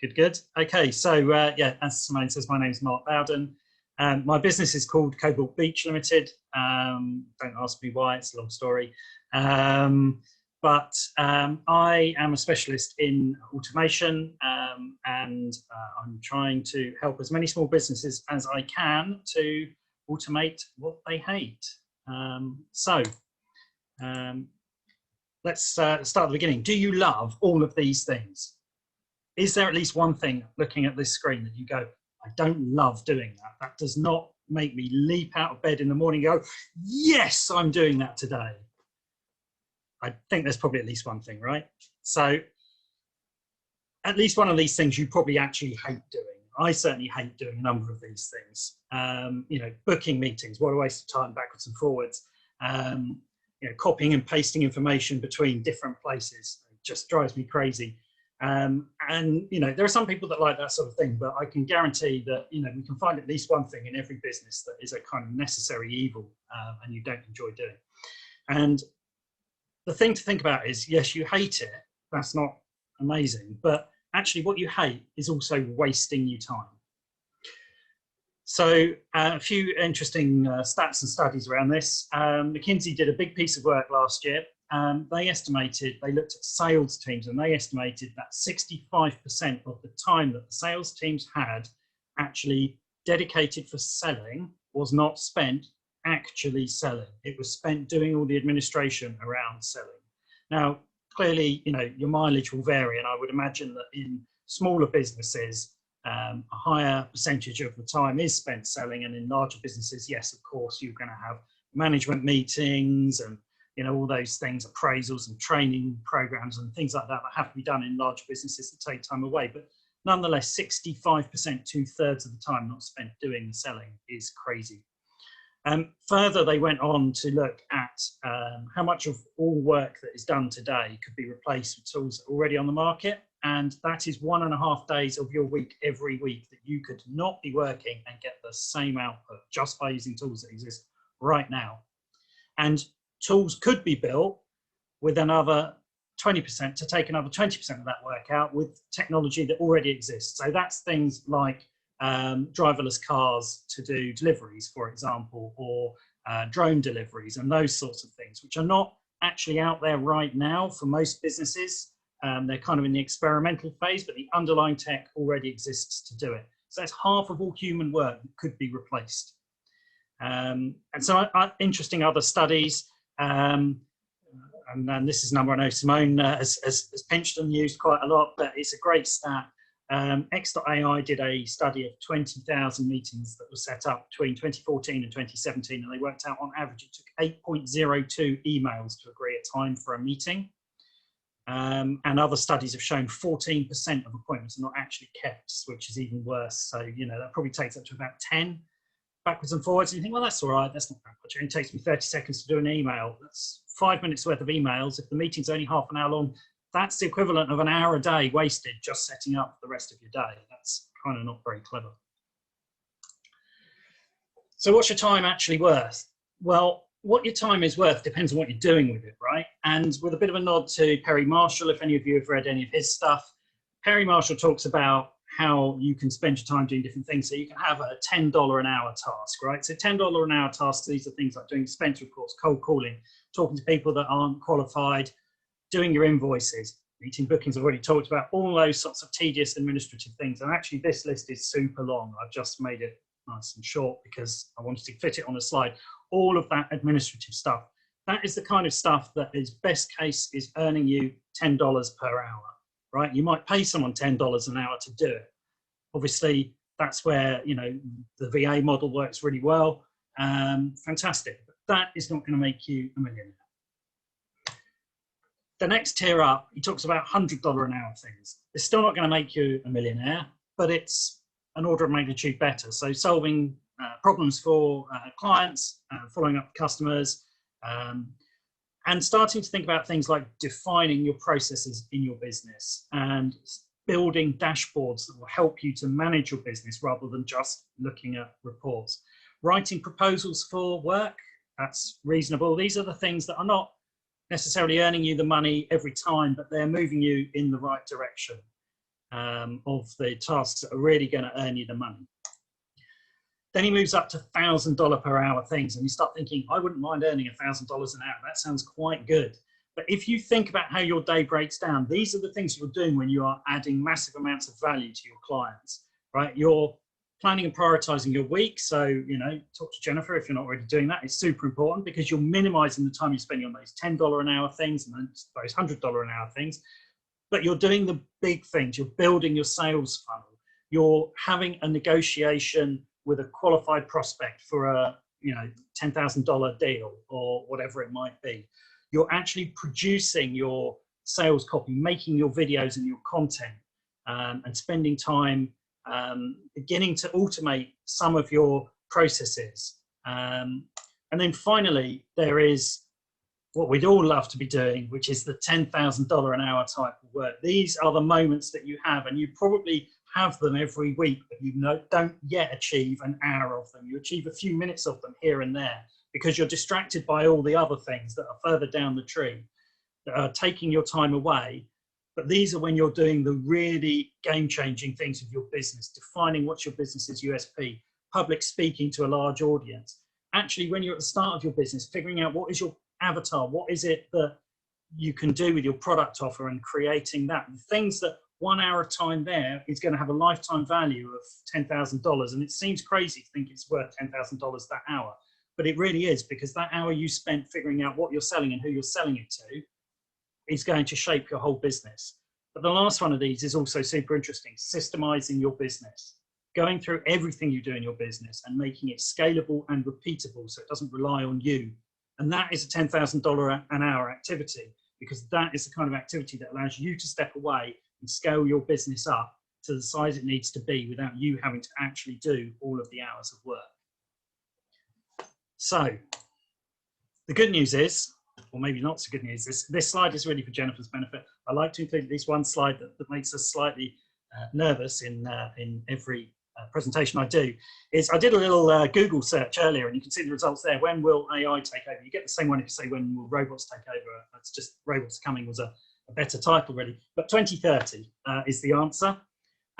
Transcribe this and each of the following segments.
Good, good. Okay, so yeah, as Simone says, my name is Mark Bowden. My business is called Cobalt Beach Limited. Don't ask me why, it's a long story. But I am a specialist in automation, and I'm trying to help as many small businesses as I can to automate what they hate. Let's start at the beginning. Do you love all of these things? Is there at least one thing looking at this screen that you go, I don't love doing that. That does not make me leap out of bed in the morning and go, yes, I'm doing that today. I think there's probably at least one thing, right? So at least one of these things you probably actually hate doing. I certainly hate doing a number of these things. You know, booking meetings, what a waste of time backwards and forwards. You know, copying and pasting information between different places. It just drives me crazy. And, you know, there are some people that like that sort of thing, but I can guarantee that, you know, we can find at least one thing in every business that is a kind of necessary evil and you don't enjoy doing. And the thing to think about is, yes, you hate it. That's not amazing. But actually what you hate is also wasting your time. So a few interesting stats and studies around this. McKinsey did a big piece of work last year. They looked at sales teams, and they estimated that 65% of the time that the sales teams had actually dedicated for selling was not spent actually selling. It was spent doing all the administration around selling. Now, clearly, you know, your mileage will vary, and I would imagine that in smaller businesses, a higher percentage of the time is spent selling, and in larger businesses, yes, of course, you're going to have management meetings and, you know, all those things, appraisals and training programs and things like that that have to be done in large businesses that take time away. But nonetheless, 65%, 2/3 of the time not spent doing the selling is crazy. Further, they went on to look at how much of all work that is done today could be replaced with tools already on the market. And that is 1.5 days of your week every week that you could not be working and get the same output just by using tools that exist right now. And tools could be built with another 20% to take another 20% of that work out with technology that already exists. So that's things like driverless cars to do deliveries, for example, or drone deliveries and those sorts of things, which are not actually out there right now for most businesses. They're kind of in the experimental phase, but the underlying tech already exists to do it. So that's half of all human work that could be replaced. And so interesting other studies, and this is a number I know Simone has pinched and used quite a lot, but it's a great stat. X.AI did a study of 20,000 meetings that were set up between 2014 and 2017, and they worked out on average it took 8.02 emails to agree a time for a meeting. And other studies have shown 14% of appointments are not actually kept, which is even worse. So, you know, that probably takes up to about 10 backwards and forwards. And you think, well, that's all right, that's not that much. It only takes me 30 seconds to do an email. That's 5 minutes worth of emails. If the meeting's only half an hour long, that's the equivalent of an hour a day wasted just setting up the rest of your day. That's kind of not very clever. So what's your time actually worth? Well, what your time is worth depends on what you're doing with it, right? And with a bit of a nod to Perry Marshall, if any of you have read any of his stuff, Perry Marshall talks about how you can spend your time doing different things. So you can have a $10 an hour task, right? So $10 an hour tasks, these are things like doing expense reports, cold calling, talking to people that aren't qualified, doing your invoices, meeting bookings. I've already talked about all those sorts of tedious administrative things. And actually this list is super long. I've just made it nice and short because I wanted to fit it on a slide. All of that administrative stuff, that is the kind of stuff that is best case is earning you $10 per hour, right? You might pay someone $10 an hour to do it. Obviously, that's where, you know, the VA model works really well. Fantastic, but that is not going to make you a millionaire. The next tier up, he talks about $100 an hour things. It's still not going to make you a millionaire, but it's an order of magnitude better. So solving problems for clients, following up customers, and starting to think about things like defining your processes in your business and building dashboards that will help you to manage your business rather than just looking at reports. Writing proposals for work, that's reasonable. These are the things that are not necessarily earning you the money every time, but they're moving you in the right direction. of the tasks that are really going to earn you the money. Then he moves up to $1,000 per hour things, and you start thinking, I wouldn't mind earning $1,000 an hour. That sounds quite good. But if you think about how your day breaks down, these are the things you're doing when you are adding massive amounts of value to your clients, right? You're planning and prioritizing your week. So, you know, talk to Jennifer if you're not already doing that. It's super important because you're minimizing the time you're spending on those $10 an hour things and those $100 an hour things. But you're doing the big things. You're building your sales funnel. You're having a negotiation with a qualified prospect for a, you know, $10,000 deal or whatever it might be. You're actually producing your sales copy, making your videos and your content, and spending time beginning to automate some of your processes. And then finally, there is what we'd all love to be doing, which is the $10,000 an hour type of work. These are the moments that you have, and you probably have them every week, but you don't yet achieve an hour of them. You achieve a few minutes of them here and there because you're distracted by all the other things that are further down the tree that are taking your time away. But these are when you're doing the really game-changing things of your business, defining what's your business's USP, public speaking to a large audience. Actually, when you're at the start of your business, figuring out what is your avatar, what is it that you can do with your product offer and creating that. The things that 1 hour of time there is going to have a lifetime value of $10,000. And it seems crazy to think it's worth $10,000 that hour, but it really is, because that hour you spent figuring out what you're selling and who you're selling it to is going to shape your whole business. But the last one of these is also super interesting, systemizing your business, going through everything you do in your business and making it scalable and repeatable so it doesn't rely on you. And that is a $10,000 an hour activity, because that is the kind of activity that allows you to step away and scale your business up to the size it needs to be without you having to actually do all of the hours of work. So the good news is, or maybe not so good news, this slide is really for Jennifer's benefit. I like to include at least one slide that makes us slightly nervous in every presentation I do. Is I did a little Google search earlier, and you can see the results there. When will AI take over? You get the same one if you say when will robots take over. That's just robots coming was a better title really. But 2030 is the answer.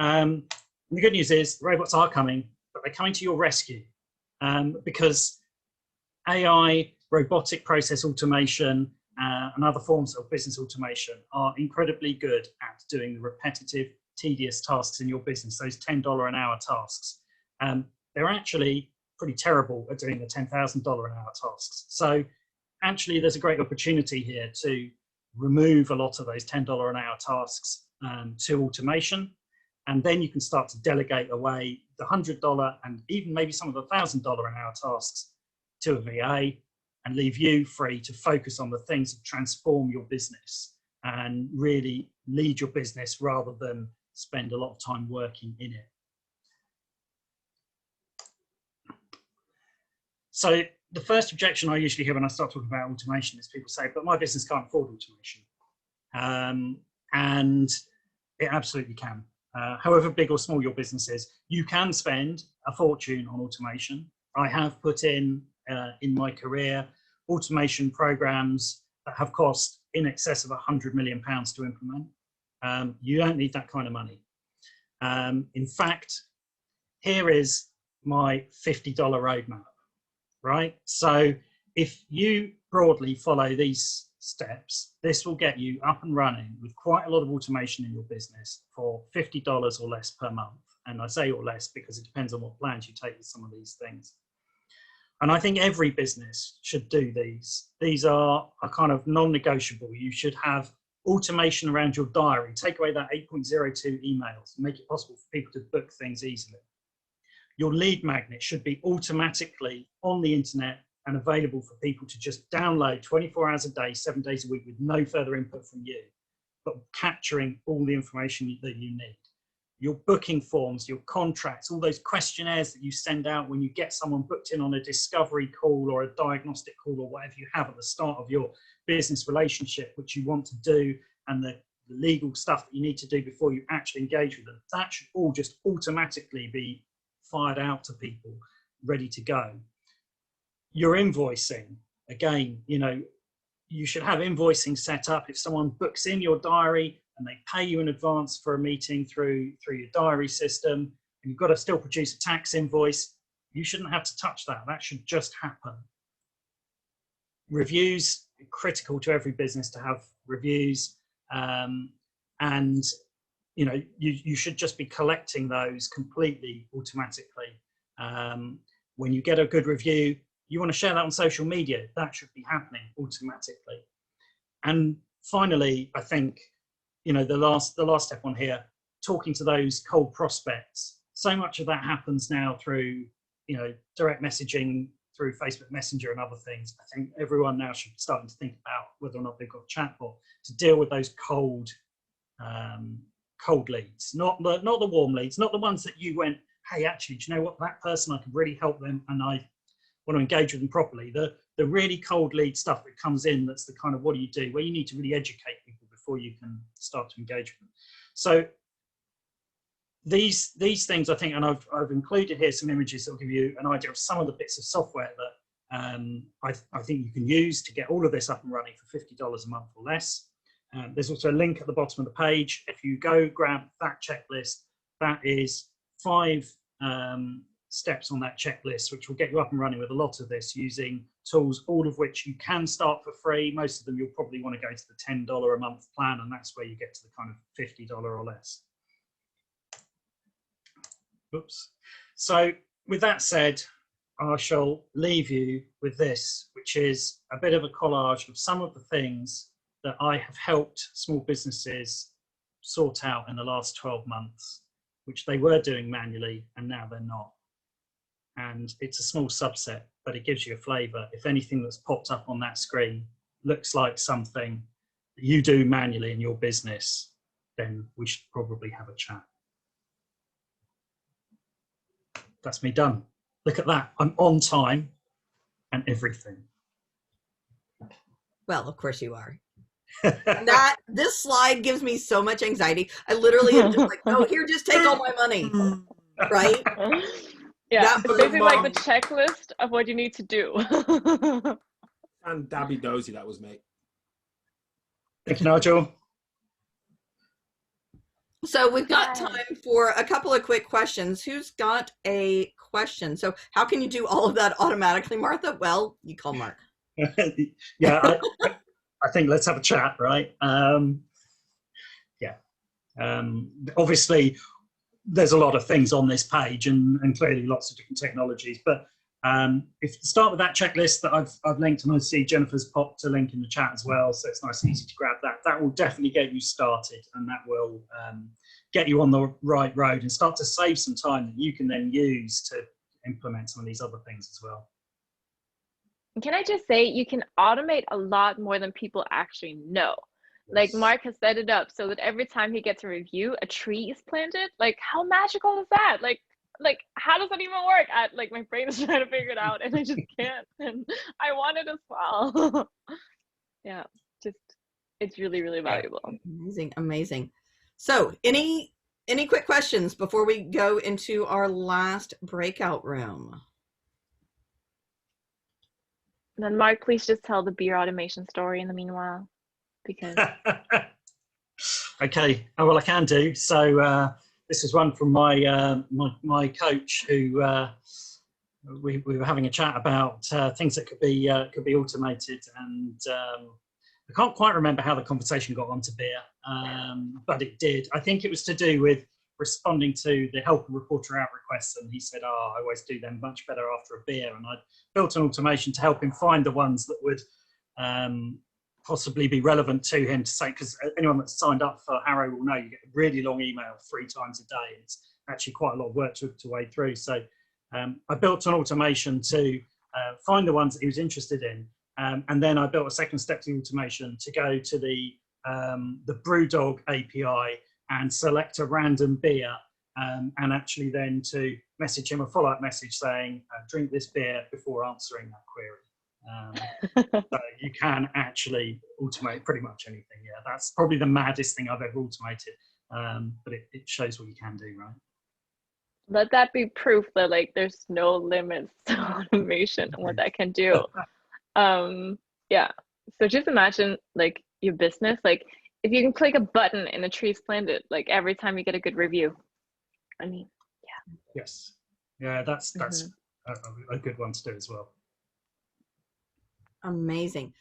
And the good news is the robots are coming, but they're coming to your rescue, because AI, robotic process automation, and other forms of business automation are incredibly good at doing the repetitive, tedious tasks in your business, those $10 an hour tasks. They're actually pretty terrible at doing the $10,000 an hour tasks. So actually there's a great opportunity here to remove a lot of those $10 an hour tasks to automation. And then you can start to delegate away the $100 and even maybe some of the $1,000 an hour tasks to a VA, and leave you free to focus on the things that transform your business and really lead your business rather than spend a lot of time working in it. So the first objection I usually hear when I start talking about automation is people say, but my business can't afford automation. And it absolutely can. However big or small your business is, you can spend a fortune on automation. I have put in my career automation programs that have cost in excess of £100 million to implement. You don't need that kind of money. In fact, here is my $50 roadmap, right? So if you broadly follow these steps, this will get you up and running with quite a lot of automation in your business for $50 or less per month. And I say or less because it depends on what plans you take with some of these things. And I think every business should do these. These are kind of non-negotiable. You should have automation around your diary. Take away that 8.02 emails, make it possible for people to book things easily. Your lead magnet should be automatically on the internet and available for people to just download 24 hours a day, 7 days a week with no further input from you, but capturing all the information that you need. Your booking forms, your contracts, all those questionnaires that you send out when you get someone booked in on a discovery call or a diagnostic call or whatever you have at the start of your business relationship, which you want to do, and the legal stuff that you need to do before you actually engage with them. That should all just automatically be fired out to people, ready to go. Your invoicing, again, you know, you should have invoicing set up. If someone books in your diary and they pay you in advance for a meeting through your diary system, and you've got to still produce a tax invoice, you shouldn't have to touch that. That should just happen. Reviews, critical to every business to have reviews, and you should just be collecting those completely automatically. When you get a good review, you want to share that on social media. That should be happening automatically. And finally, I think, the last step on here, talking to those cold prospects. So much of that happens now through, direct messaging, through Facebook Messenger and other things. I think everyone now should be starting to think about whether or not they've got a chatbot to deal with those cold leads, not the warm leads, not the ones that you went, hey, actually, do you know what, that person, I can really help them and I want to engage with them properly. The really cold lead stuff that comes in, that's the kind of, what do you do, where you need to really educate people before you can start to engage with them. So these things, I think, and I've included here some images that will give you an idea of some of the bits of software that I think you can use to get all of this up and running for $50 a month or less. There's also a link at the bottom of the page. If you go grab that checklist, that is 5 steps on that checklist, which will get you up and running with a lot of this using tools, all of which you can start for free. Most of them you'll probably want to go to the $10 a month plan, and that's where you get to the kind of $50 or less. Oops. So with that said, I shall leave you with this, which is a bit of a collage of some of the things that I have helped small businesses sort out in the last 12 months, which they were doing manually and now they're not. And it's a small subset, but it gives you a flavour. If anything that's popped up on that screen looks like something that you do manually in your business, then we should probably have a chat. That's me done. Look at that. I'm on time and everything. Well, of course you are. This slide gives me so much anxiety. I literally am just like, oh, here, just take all my money. Right? Yeah, it's basically like the checklist of what you need to do. And Dabby Dozy, that was me. Thank you, Nigel. So we've got time for a couple of quick questions. Who's got a question? So how can you do all of that automatically, Martha? Well, you call Mark. Yeah, I think let's have a chat, right? Obviously, there's a lot of things on this page and clearly lots of different technologies. But if you start with that checklist that I've linked, and I see Jennifer's popped a link in the chat as well, so it's nice and easy to grab that. That will definitely get you started, and that will get you on the right road and start to save some time that you can then use to implement some of these other things as well. Can I just say, you can automate a lot more than people actually know. Yes. Like Mark has set it up so that every time he gets a review, a tree is planted. Like, how magical is that? Like how does that even work? My brain is trying to figure it out and I just can't. And I want it as well. Yeah, it's really, really valuable. Amazing. So any quick questions before we go into our last breakout room? Then Mark, please just tell the beer automation story in the meanwhile, because. Okay, well, I can do. So this is one from my coach, who we were having a chat about things that could be automated, and I can't quite remember how the conversation got onto beer, but it did. I think it was to do with responding to the helper reporter out requests, and he said, I always do them much better after a beer, and I built an automation to help him find the ones that would possibly be relevant to him, to say, because anyone that's signed up for Harrow will know you get a really long email 3 times a day. It's actually quite a lot of work to wade through. So I built an automation to find the ones that he was interested in, and then I built a second step to the automation to go to the Brewdog API and select a random beer, and actually then to message him a follow-up message saying, drink this beer before answering that query. So you can actually automate pretty much anything. Yeah, that's probably the maddest thing I've ever automated, but it shows what you can do, right? Let that be proof that there's no limits to automation and what that can do. Yeah, So just imagine like your business, like if you can click a button and a tree is planted, like every time you get a good review. I mean, Yes. Yeah, that's Mhm. a good one to do as well. Amazing.